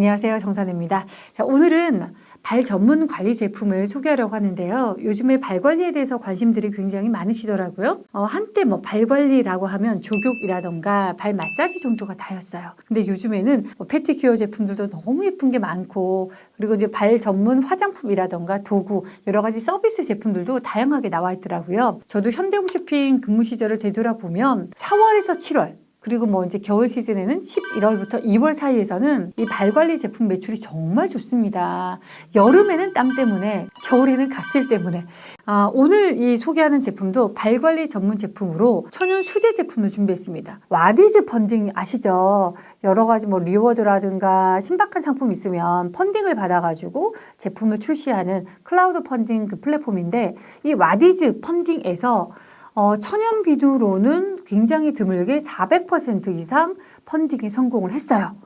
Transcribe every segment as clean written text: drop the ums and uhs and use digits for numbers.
안녕하세요. 정선혜입니다. 자, 오늘은 발 전문 관리 제품을 소개하려고 하는데요. 요즘에 발 관리에 대해서 관심들이 굉장히 많으시더라고요. 한때 발 관리라고 하면 족욕이라던가 발 마사지 정도가 다였어요. 근데 요즘에는 패티큐어 제품들도 너무 예쁜 게 많고, 그리고 이제 발 전문 화장품이라던가 도구, 여러 가지 서비스 제품들도 다양하게 나와 있더라고요. 저도 현대홈쇼핑 근무 시절을 되돌아보면 4월에서 7월, 그리고 이제 겨울 시즌에는 11월부터 2월 사이에서는 이 발 관리 제품 매출이 정말 좋습니다. 여름에는 땀 때문에, 겨울에는 각질 때문에. 오늘 이 소개하는 제품도 발 관리 전문 제품으로 천연 수제 제품을 준비했습니다. 와디즈 펀딩 아시죠? 여러 가지 리워드라든가 신박한 상품 있으면 펀딩을 받아가지고 제품을 출시하는 클라우드 펀딩 그 플랫폼인데, 이 와디즈 펀딩에서 천연 비누로는 굉장히 드물게 400% 이상 펀딩에 성공을 했어요.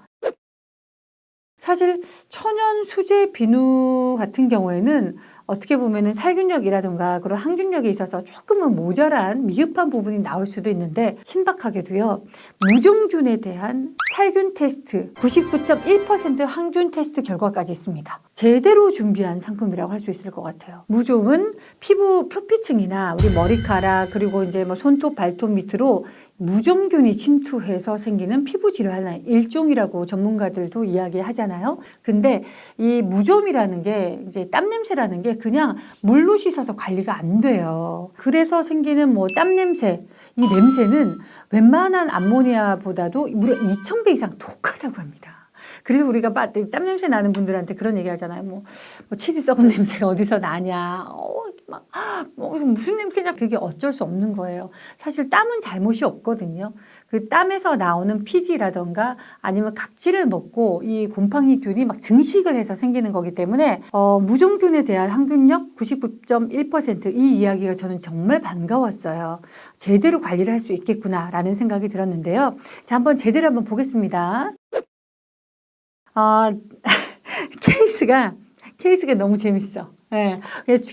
사실 천연 수제 비누 같은 경우에는 어떻게 보면은 살균력이라든가 그런 항균력에 있어서 조금은 모자란 미흡한 부분이 나올 수도 있는데, 신박하게도요, 무종균에 대한 살균 테스트 99.1% 항균 테스트 결과까지 있습니다. 제대로 준비한 상품이라고 할 수 있을 것 같아요. 무종은 피부 표피층이나 우리 머리카락, 그리고 이제 손톱, 발톱 밑으로 무종균이 침투해서 생기는 피부 질환의 일종이라고 전문가들도 이야기하잖아요. 근데 이 무좀이라는 게, 이제 땀 냄새라는 게 그냥 물로 씻어서 관리가 안 돼요. 그래서 생기는 땀 냄새, 이 냄새는 웬만한 암모니아보다도 무려 2000배 이상 독하다고 합니다. 그래서 우리가 땀 냄새 나는 분들한테 그런 얘기 하잖아요. 치즈 썩은 냄새가 어디서 나냐. 무슨 냄새냐. 그게 어쩔 수 없는 거예요. 사실 땀은 잘못이 없거든요. 그 땀에서 나오는 피지라던가 아니면 각질을 먹고 이 곰팡이균이 증식을 해서 생기는 거기 때문에 무종균에 대한 항균력 99.1% 이 이야기가 저는 정말 반가웠어요. 제대로 관리를 할 수 있겠구나라는 생각이 들었는데요. 자, 제대로 한번 보겠습니다. 케이스가 너무 재밌어. 네.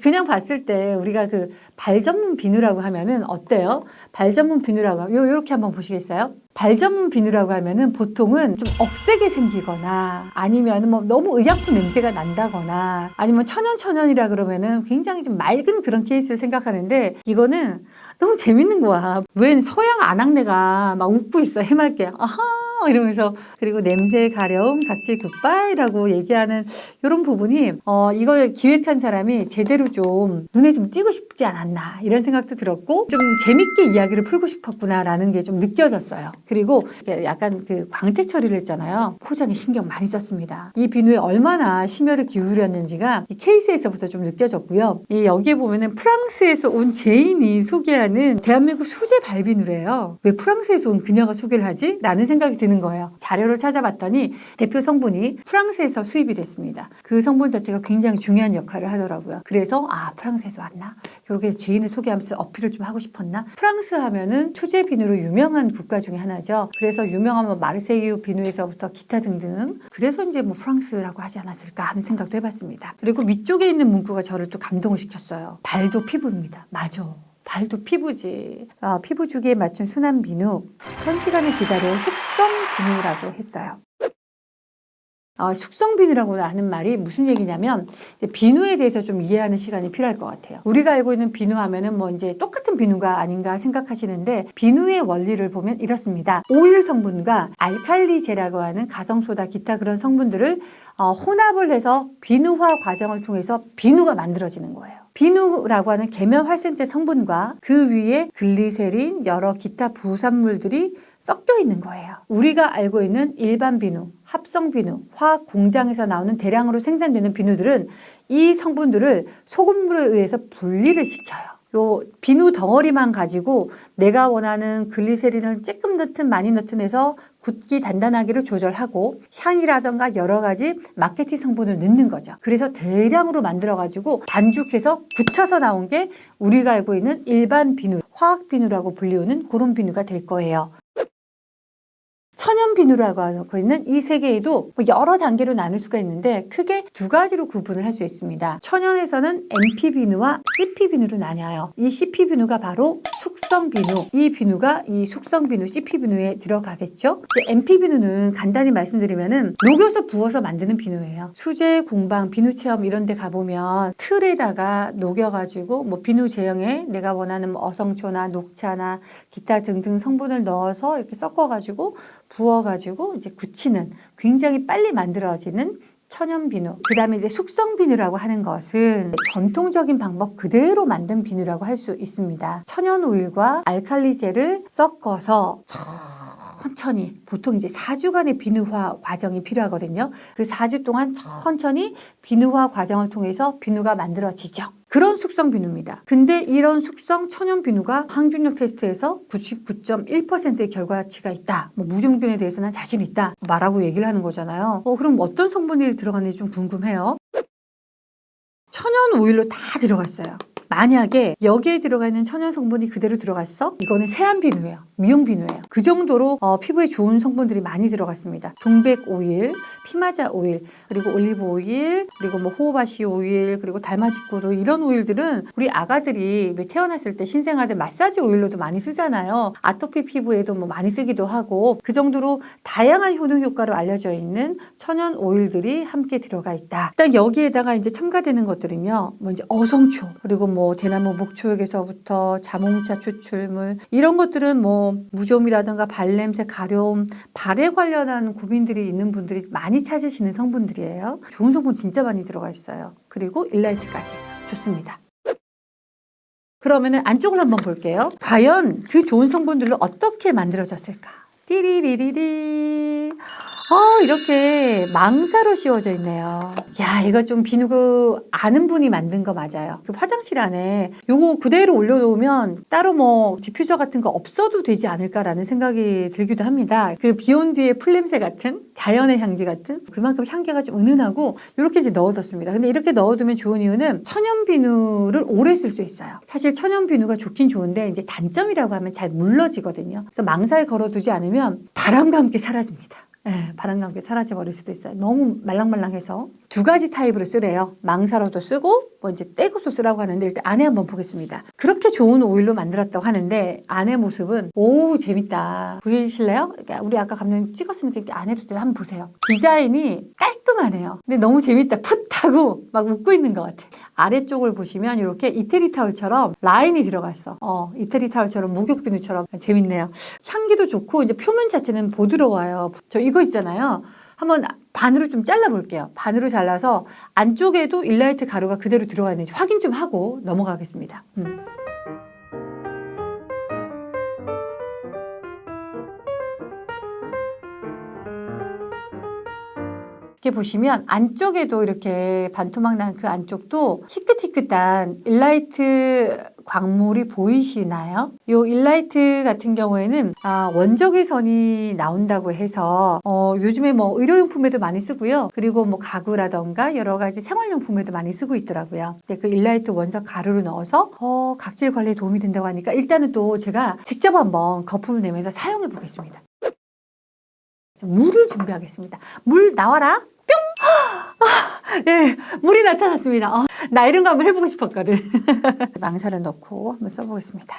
그냥 봤을 때 우리가 그 발 전문 비누라고 하면은 어때요? 발 전문 비누라고 하면 요렇게 한번 보시겠어요? 발 전문 비누라고 하면은 보통은 좀 억세게 생기거나 아니면 너무 의약품 냄새가 난다거나 아니면 천연이라 그러면은 굉장히 좀 맑은 그런 케이스를 생각하는데, 이거는 너무 재밌는 거야. 웬 서양 아낙네가 막 웃고 있어, 해맑게. 아하! 이러면서. 그리고 냄새 가려움, 각질 굿바이라고 얘기하는 이런 부분이 이걸 기획한 사람이 제대로 좀 눈에 좀 띄고 싶지 않았나, 이런 생각도 들었고, 좀 재밌게 이야기를 풀고 싶었구나라는 게 좀 느껴졌어요. 그리고 약간 그 광택 처리를 했잖아요. 포장에 신경 많이 썼습니다. 이 비누에 얼마나 심혈을 기울였는지가 이 케이스에서부터 좀 느껴졌고요. 여기에 보면은 프랑스에서 온 제인이 소개하는 대한민국 수제 발비누래요. 왜 프랑스에서 온 그녀가 소개를 하지? 라는 생각이 드는 거예요. 자료를 찾아봤더니 대표 성분이 프랑스에서 수입이 됐습니다. 그 성분 자체가 굉장히 중요한 역할을 하더라고요. 그래서 프랑스에서 왔나? 이렇게 제인을 소개하면서 어필을 좀 하고 싶었나? 프랑스 하면은 수제 비누로 유명한 국가 중에 하나죠. 그래서 유명한 마르세유 비누에서부터 기타 등등, 그래서 이제 프랑스라고 하지 않았을까 하는 생각도 해봤습니다. 그리고 위쪽에 있는 문구가 저를 또 감동을 시켰어요. 발도 피부입니다. 맞아. 발도 피부지. 피부 주기에 맞춘 순한 비누, 1000시간을 기다려 숙성 비누라고 했어요. 숙성 비누라고 하는 말이 무슨 얘기냐면, 비누에 대해서 좀 이해하는 시간이 필요할 것 같아요. 우리가 알고 있는 비누 하면은 이제 똑같은 비누가 아닌가 생각하시는데, 비누의 원리를 보면 이렇습니다. 오일 성분과 알칼리제라고 하는 가성소다, 기타 그런 성분들을 혼합을 해서 비누화 과정을 통해서 비누가 만들어지는 거예요. 비누라고 하는 계면 활성제 성분과 그 위에 글리세린, 여러 기타 부산물들이 섞여 있는 거예요. 우리가 알고 있는 일반 비누, 합성 비누, 화학 공장에서 나오는 대량으로 생산되는 비누들은 이 성분들을 소금물에 의해서 분리를 시켜요. 요 비누 덩어리만 가지고 내가 원하는 글리세린을 조금 넣든 많이 넣든 해서 굳기 단단하기를 조절하고, 향이라던가 여러 가지 마케팅 성분을 넣는 거죠. 그래서 대량으로 만들어가지고 반죽해서 굳혀서 나온 게 우리가 알고 있는 일반 비누, 화학 비누라고 불리우는 그런 비누가 될 거예요. 천연 비누라고 하고 있는 이 세 개에도 뭐 여러 단계로 나눌 수가 있는데 크게 두 가지로 구분을 할 수 있습니다. 천연에서는 NP 비누와 CP 비누로 나뉘어요. 이 CP 비누가 바로 숙성 비누, 이 비누가 이 숙성 비누 CP 비누에 들어가겠죠. 이제 NP 비누는 간단히 말씀드리면은 녹여서 부어서 만드는 비누예요. 수제 공방 비누 체험 이런 데 가보면 틀에다가 녹여가지고 뭐 비누 제형에 내가 원하는 뭐 어성초나 녹차나 기타 등등 성분을 넣어서 이렇게 섞어가지고 부어가지고 이제 굳히는 굉장히 빨리 만들어지는 천연 비누. 그 다음에 이제 숙성 비누라고 하는 것은 전통적인 방법 그대로 만든 비누라고 할 수 있습니다. 천연 오일과 알칼리젤을 섞어서 천천히 보통 이제 4주간의 비누화 과정이 필요하거든요. 그 4주 동안 천천히 비누화 과정을 통해서 비누가 만들어지죠. 그런 숙성 비누입니다. 근데 이런 숙성 천연 비누가 항균력 테스트에서 99.1%의 결과치가 있다. 뭐 무증균에 대해서는 자신 있다. 말하고 얘기를 하는 거잖아요. 그럼 어떤 성분이 들어갔는지 좀 궁금해요. 천연 오일로 다 들어갔어요. 만약에 여기에 들어가 있는 천연 성분이 그대로 들어갔어? 이거는 세안 비누예요. 미용 비누예요. 그 정도로 피부에 좋은 성분들이 많이 들어갔습니다. 동백 오일, 피마자 오일, 그리고 올리브 오일, 그리고 뭐 호호바시 오일, 그리고 달마지꽃 오일 이런 오일들은 우리 아가들이 태어났을 때 신생아들 마사지 오일로도 많이 쓰잖아요. 아토피 피부에도 뭐 많이 쓰기도 하고 그 정도로 다양한 효능 효과로 알려져 있는 천연 오일들이 함께 들어가 있다. 일단 여기에다가 이제 첨가되는 것들은요. 뭐 이제 어성초, 그리고 뭐 대나무 목초액에서부터 자몽차 추출물 이런 것들은 뭐 무좀이라든가 발냄새, 가려움, 발에 관련한 고민들이 있는 분들이 많이 찾으시는 성분들이에요. 좋은 성분 진짜 많이 들어가 있어요. 그리고 일라이트까지 좋습니다. 그러면은 안쪽을 한번 볼게요. 과연 그 좋은 성분들로 어떻게 만들어졌을까? 띠리리리리. 이렇게 망사로 씌워져 있네요. 야, 이거 좀 비누 아는 분이 만든 거 맞아요. 그 화장실 안에 요거 그대로 올려놓으면 따로 뭐 디퓨저 같은 거 없어도 되지 않을까라는 생각이 들기도 합니다. 그 비욘드의 풀냄새 같은 자연의 향기 같은 그만큼 향기가 좀 은은하고 이렇게 이제 넣어뒀습니다. 근데 이렇게 넣어두면 좋은 이유는 천연 비누를 오래 쓸 수 있어요. 사실 천연 비누가 좋긴 좋은데 이제 단점이라고 하면 잘 물러지거든요. 그래서 망사에 걸어두지 않으면 바람과 함께 사라집니다. 네, 바람과 함께 사라져버릴 수도 있어요. 너무 말랑말랑해서 두 가지 타입으로 쓰래요. 망사로도 쓰고 뭐 이제 떼고서 쓰라고 하는데 일단 안에 한번 보겠습니다. 그렇게 좋은 오일로 만들었다고 하는데 안의 모습은 오 재밌다. 보이실래요? 그러니까 우리 아까 감독님 찍었으니까 이렇게 안에도 한번 보세요. 디자인이 깔끔하네요. 근데 너무 재밌다. 풋하고 막 웃고 있는 것 같아. 아래쪽을 보시면 이렇게 이태리 타올처럼 라인이 들어갔어. 이태리 타올처럼 목욕 비누처럼 재밌네요. 향기도 좋고 이제 표면 자체는 부드러워요. 저 이거 있잖아요. 한번 반으로 좀 잘라볼게요. 반으로 잘라서 안쪽에도 일라이트 가루가 그대로 들어가 있는지 확인 좀 하고 넘어가겠습니다. 이렇게 보시면 안쪽에도 이렇게 반토막 난 그 안쪽도 희끗희끗한 일라이트 광물이 보이시나요? 이 일라이트 같은 경우에는 원적외 선이 나온다고 해서 요즘에 뭐 의료용품에도 많이 쓰고요. 그리고 뭐 가구라던가 여러 가지 생활용품에도 많이 쓰고 있더라고요. 근데 그 일라이트 원적 가루를 넣어서 각질 관리에 도움이 된다고 하니까 일단은 또 제가 직접 한번 거품을 내면서 사용해 보겠습니다. 물을 준비하겠습니다. 물 나와라. 뿅! 네, 물이 나타났습니다. 나 이런 거 한번 해보고 싶었거든. 망사를 넣고 한번 써보겠습니다.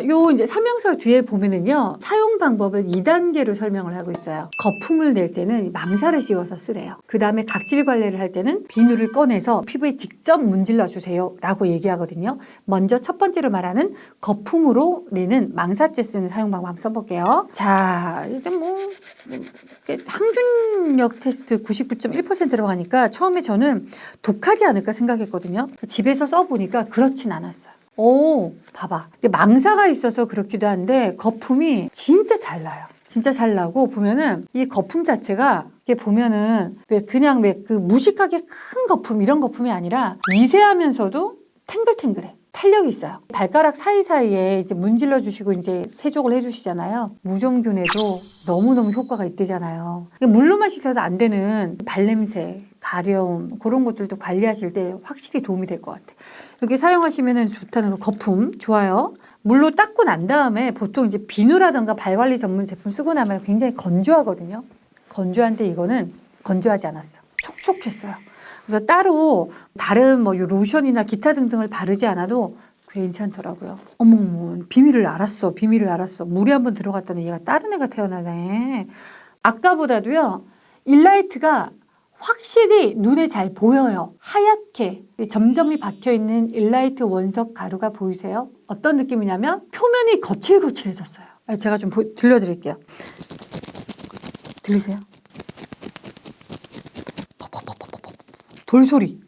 요 이제 설명서 뒤에 보면은요, 사용 방법을 2단계로 설명을 하고 있어요. 거품을 낼 때는 망사를 씌워서 쓰래요. 그 다음에 각질 관리를 할 때는 비누를 꺼내서 피부에 직접 문질러 주세요. 라고 얘기하거든요. 먼저 첫 번째로 말하는 거품으로 내는 망사째 쓰는 사용 방법 한번 써볼게요. 자, 일단 뭐, 항균력 테스트 99.1%라고 하니까 처음에 저는 독하지 않을까 생각했거든요. 집에서 써보니까 그렇진 않았어요. 오, 봐봐. 망사가 있어서 그렇기도 한데 거품이 진짜 잘 나요. 진짜 잘 나고 보면은 이 거품 자체가 이게 보면은 그냥 그 무식하게 큰 거품 이런 거품이 아니라 미세하면서도 탱글탱글해. 탄력이 있어요. 발가락 사이사이에 이제 문질러 주시고 이제 세족을 해주시잖아요. 무좀균에도 너무너무 효과가 있대잖아요. 물로만 씻어서 안 되는 발냄새, 가려움 그런 것들도 관리하실 때 확실히 도움이 될 것 같아요. 이렇게 사용하시면 좋다는 거 거품 좋아요. 물로 닦고 난 다음에 보통 이제 비누라든가 발 관리 전문 제품 쓰고 나면 굉장히 건조하거든요. 건조한데 이거는 건조하지 않았어. 촉촉했어요. 그래서 따로 다른 뭐 로션이나 기타 등등을 바르지 않아도 괜찮더라고요. 어머, 비밀을 알았어. 비밀을 알았어. 물에 한번 들어갔더니 얘가 다른 애가 태어나네. 아까보다도요, 일라이트가 확실히 눈에 잘 보여요. 하얗게 점점이 박혀있는 일라이트 원석 가루가 보이세요? 어떤 느낌이냐면 표면이 거칠거칠해졌어요. 제가 좀 들려드릴게요. 들리세요? 돌소리.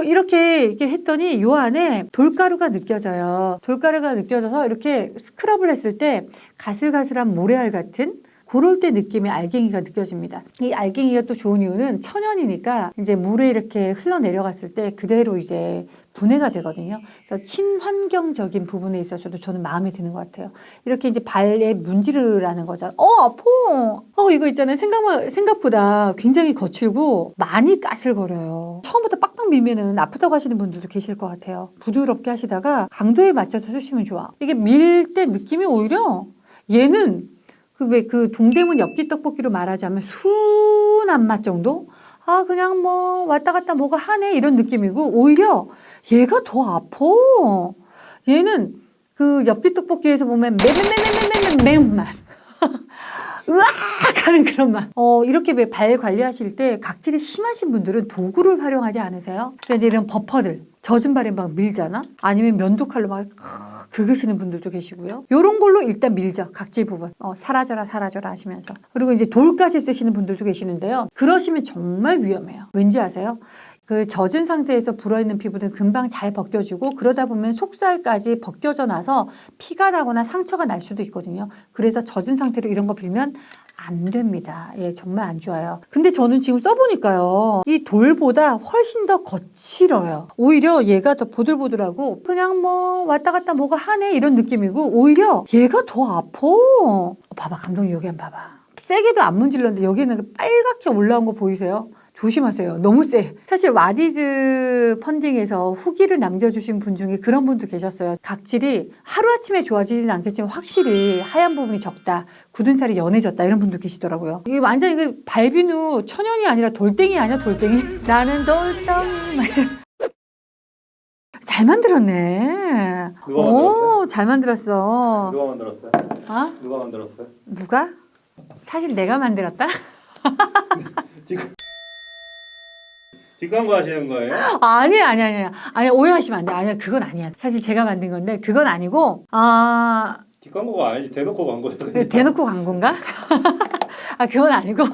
이렇게 했더니 요 안에 돌가루가 느껴져요. 돌가루가 느껴져서 이렇게 스크럽을 했을 때 가슬가슬한 모래알 같은 그럴 때 느낌의 알갱이가 느껴집니다. 이 알갱이가 또 좋은 이유는 천연이니까 이제 물에 이렇게 흘러내려갔을 때 그대로 이제 분해가 되거든요. 그래서 친환경적인 부분에 있어서도 저는 마음에 드는 것 같아요. 이렇게 이제 발에 문지르라는 거잖아. 아파! 이거 있잖아요. 생각보다 굉장히 거칠고 많이 까슬거려요. 처음부터 빡빡 밀면은 아프다고 하시는 분들도 계실 것 같아요. 부드럽게 하시다가 강도에 맞춰서 쓰시면 좋아. 이게 밀 때 느낌이 오히려 얘는 그 동대문 엽기 떡볶이로 말하자면 순한 맛 정도? 그냥 뭐 왔다 갔다 뭐가 하네 이런 느낌이고 오히려 얘가 더 아파. 얘는 그 엽기 떡볶이에서 보면 매운맛. 으악 하는 그런 맛. 이렇게 발 관리하실 때 각질이 심하신 분들은 도구를 활용하지 않으세요? 그러니까 이런 버퍼들 젖은 발에 막 밀잖아? 아니면 면도칼로 막 긁으시는 분들도 계시고요. 요런 걸로 일단 밀죠. 각질 부분. 사라져라 하시면서. 그리고 이제 돌까지 쓰시는 분들도 계시는데요. 그러시면 정말 위험해요. 왠지 아세요? 그 젖은 상태에서 불어있는 피부는 금방 잘 벗겨지고 그러다 보면 속살까지 벗겨져 나서 피가 나거나 상처가 날 수도 있거든요. 그래서 젖은 상태로 이런 거 빌면 안 됩니다. 예, 정말 안 좋아요. 근데 저는 지금 써보니까요. 이 돌보다 훨씬 더 거칠어요. 오히려 얘가 더 보들보들하고 그냥 뭐 왔다 갔다 뭐가 하네 이런 느낌이고 오히려 얘가 더 아파. 봐봐, 감독님 여기 한번 봐봐. 세게도 안 문질렀는데 여기는 빨갛게 올라온 거 보이세요? 조심하세요. 너무 세. 사실 와디즈 펀딩에서 후기를 남겨주신 분 중에 그런 분도 계셨어요. 각질이 하루아침에 좋아지지는 않겠지만 확실히 하얀 부분이 적다. 굳은 살이 연해졌다. 이런 분도 계시더라고요. 이게 완전히 그 발비누 천연이 아니라 돌덩이 아니야, 돌덩이? 나는 돌덩이. 잘 만들었네. 누가 만들었어요? 잘 만들었어. 누가 만들었어요? 누가 만들었어요? 누가? 사실 내가 만들었다? 뒷광고 하시는 거예요? 아니, 오해하시면 안 돼. 아니야, 그건 아니야. 사실 제가 만든 건데, 그건 아니고, 뒷광고가 아니지 대놓고 광고예요. 대놓고 광고인가? 그건 아니고.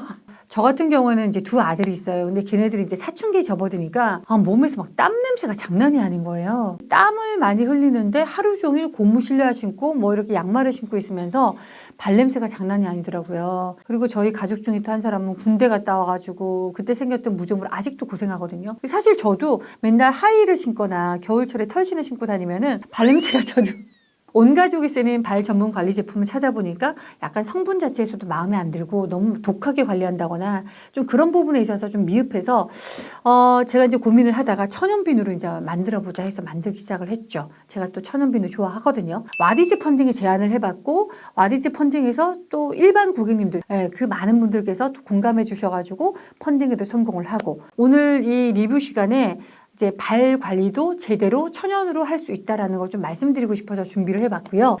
저 같은 경우는 이제 두 아들이 있어요. 근데 걔네들이 이제 사춘기에 접어드니까 몸에서 막 땀 냄새가 장난이 아닌 거예요. 땀을 많이 흘리는데 하루 종일 고무 실내화 신고 뭐 이렇게 양말을 신고 있으면서 발냄새가 장난이 아니더라고요. 그리고 저희 가족 중에 또 한 사람은 군대 갔다 와가지고 그때 생겼던 무좀으로 아직도 고생하거든요. 사실 저도 맨날 하이힐을 신거나 겨울철에 털신을 신고 다니면은 발냄새가 저도 온 가족이 쓰는 발 전문 관리 제품을 찾아보니까 약간 성분 자체에서도 마음에 안 들고 너무 독하게 관리한다거나 좀 그런 부분에 있어서 좀 미흡해서 제가 이제 고민을 하다가 천연 비누로 이제 만들어 보자 해서 만들기 시작을 했죠. 제가 또 천연 비누 좋아하거든요. 와디즈 펀딩에 제안을 해봤고 와디즈 펀딩에서 또 일반 고객님들 그 많은 분들께서 공감해 주셔가지고 펀딩에도 성공을 하고 오늘 이 리뷰 시간에 이제 발 관리도 제대로 천연으로 할 수 있다라는 걸 좀 말씀드리고 싶어서 준비를 해봤고요.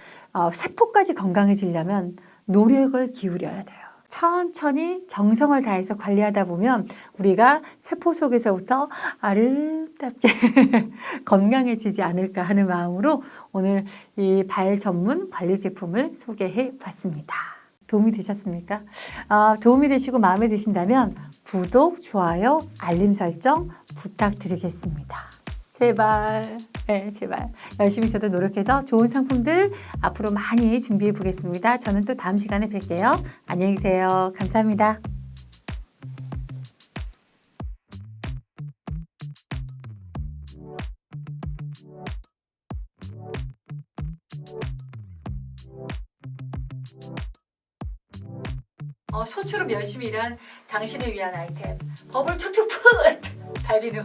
세포까지 건강해지려면 노력을 기울여야 돼요. 천천히 정성을 다해서 관리하다 보면 우리가 세포 속에서부터 아름답게 건강해지지 않을까 하는 마음으로 오늘 이 발 전문 관리 제품을 소개해 봤습니다. 도움이 되셨습니까? 도움이 되시고 마음에 드신다면 구독, 좋아요, 알림 설정 부탁드리겠습니다. 제발, 제발 열심히 저도 노력해서 좋은 상품들 앞으로 많이 준비해 보겠습니다. 저는 또 다음 시간에 뵐게요. 안녕히 계세요. 감사합니다. 소처럼 열심히 일한 당신을 위한 아이템 버블 툭툭 풋 발비누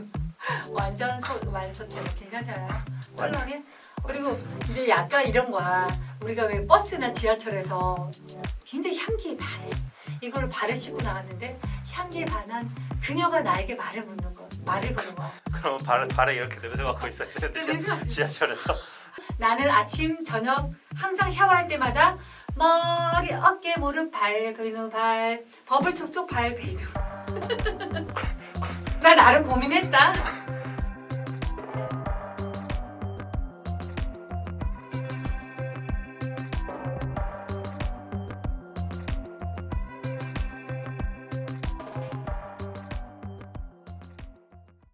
완전 완소템 괜찮지 않아요? 썰렁해? 그리고 이제 약간 이런 거야. 우리가 왜 버스나 지하철에서 굉장히 향기에 반해. 이걸 발에 씻고 나갔는데 향기에 반한 그녀가 나에게 말을 묻는 거, 말을 거는 거야. 그럼 발에 이렇게 냄새 맡고 있어야 되는데 지하철에서. 나는 아침, 저녁 항상 샤워할 때마다 머리, 어깨, 무릎, 발, 근육, 발, 버블 촉촉 발, 비누. 나 나름 고민했다.